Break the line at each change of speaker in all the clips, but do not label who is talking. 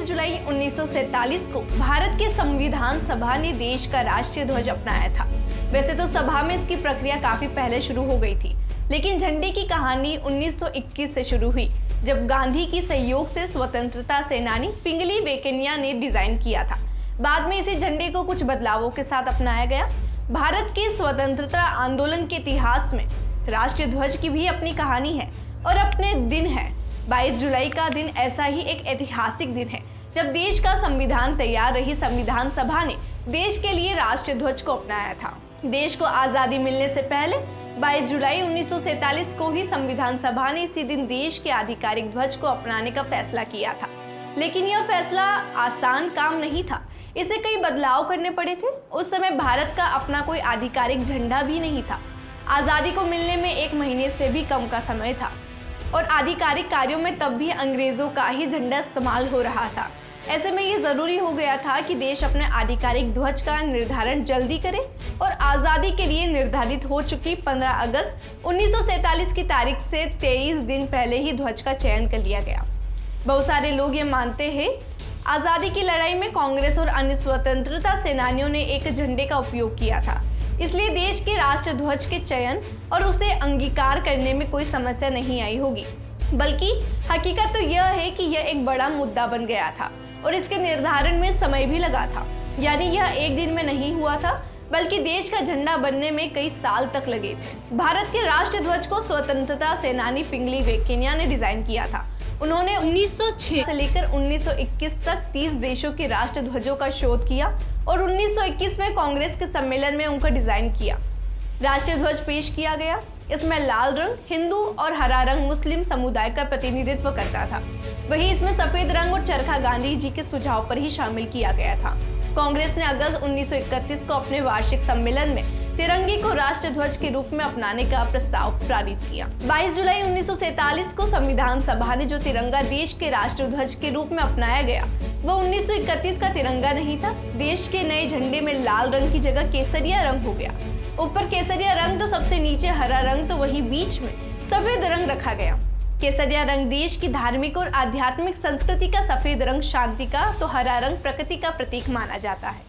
22 जुलाई 1947 को भारत के संविधान सभा ने देश का राष्ट्रीय ध्वज अपनाया था। वैसे तो सभा में इसकी प्रक्रिया काफी पहले शुरू हो गई थी, लेकिन झंडे की कहानी 1921 से शुरू हुई, जब गांधी की सहयोग से स्वतंत्रता सेनानी पिंगली वेंकैया ने डिजाइन किया था। बाद में इसे झंडे को कुछ बदलावों के साथ अपनाया गया। भारत के स्वतंत्रता आंदोलन के इतिहास में राष्ट्रीय ध्वज की भी अपनी कहानी है और अपने दिन है। 22 जुलाई का दिन ऐसा ही एक ऐतिहासिक दिन है जब देश का संविधान तैयार रही संविधान सभा ने देश के लिए राष्ट्रीय ध्वज को अपनाया था। देश को आजादी मिलने से पहले 22 जुलाई 1947 को ही संविधान सभा ने इसी दिन देश के आधिकारिक ध्वज को अपनाने का फैसला किया था। लेकिन यह फैसला आसान काम नहीं था, इसे कई बदलाव करने पड़े थे। उस समय भारत का अपना कोई आधिकारिक झंडा भी नहीं था। आज़ादी को मिलने में 1 महीने से भी कम का समय था और आधिकारिक कार्यों में तब भी अंग्रेजों का ही झंडा इस्तेमाल हो रहा था। ऐसे में ये जरूरी हो गया था कि देश अपने आधिकारिक ध्वज का निर्धारण जल्दी करे और आज़ादी के लिए निर्धारित हो चुकी 15 अगस्त 1947 की तारीख से 23 दिन पहले ही ध्वज का चयन कर लिया गया। बहुत सारे लोग ये मानते हैं आज़ादी की लड़ाई में कांग्रेस और अन्य स्वतंत्रता सेनानियों ने एक झंडे का उपयोग किया था, इसलिए देश के राष्ट्र ध्वज के चयन और उसे अंगीकार करने में कोई समस्या नहीं आई होगी। बल्कि हकीकत तो यह है कि यह एक बड़ा मुद्दा बन गया था और इसके निर्धारण में समय भी लगा था। यानी यह एक दिन में नहीं हुआ था, बल्कि देश का झंडा बनने में कई साल तक लगे थे। भारत के राष्ट्र ध्वज को स्वतंत्रता सेनानी पिंगली वेंकैया ने डिजाइन किया था। उन्होंने 1906 से लेकर 1921 तक 30 देशों के राष्ट्र ध्वजों का शोध किया और 1921 में कांग्रेस के सम्मेलन में उनका डिजाइन किया। राष्ट्रीय ध्वज पेश किया गया। इसमें लाल रंग हिंदू और हरा रंग मुस्लिम समुदाय का प्रतिनिधित्व करता था। वहीं इसमें सफेद रंग और चरखा गांधी जी के सुझाव पर ही शामिल किया गया था। कांग्रेस ने अगस्त 1931 को अपने वार्षिक सम्मेलन में तिरंगे को राष्ट्र ध्वज के रूप में अपनाने का प्रस्ताव पारित किया। 22 जुलाई 1947 को संविधान सभा ने जो तिरंगा देश के राष्ट्र ध्वज के रूप में अपनाया गया, वह 1931 का तिरंगा नहीं था। देश के नए झंडे में लाल रंग की जगह केसरिया रंग हो गया। ऊपर केसरिया रंग तो सबसे नीचे हरा रंग, तो वही बीच में सफेद रंग रखा गया। केसरिया रंग देश की धार्मिक और आध्यात्मिक संस्कृति का, सफेद रंग शांति का, तो हरा रंग प्रकृति का प्रतीक माना जाता है।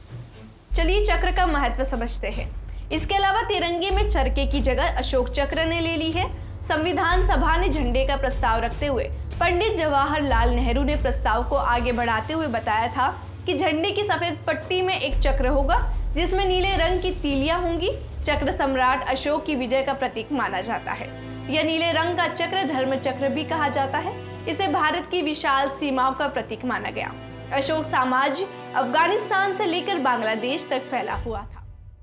चलिए चक्र का महत्व समझते हैं। इसके अलावा तिरंगे में चरखे की जगह अशोक चक्र ने ले ली है। संविधान सभा ने झंडे का प्रस्ताव रखते हुए पंडित जवाहरलाल नेहरू ने प्रस्ताव को आगे बढ़ाते हुए बताया था कि झंडे की सफेद पट्टी में एक चक्र होगा जिसमें नीले रंग की तीलियां होंगी। चक्र सम्राट अशोक की विजय का प्रतीक माना जाता है। यह नीले रंग का चक्र धर्म चक्र भी कहा जाता है। इसे भारत की विशाल सीमाओं का प्रतीक माना गया। अशोक साम्राज्य अफगानिस्तान से लेकर बांग्लादेश तक फैला हुआ था।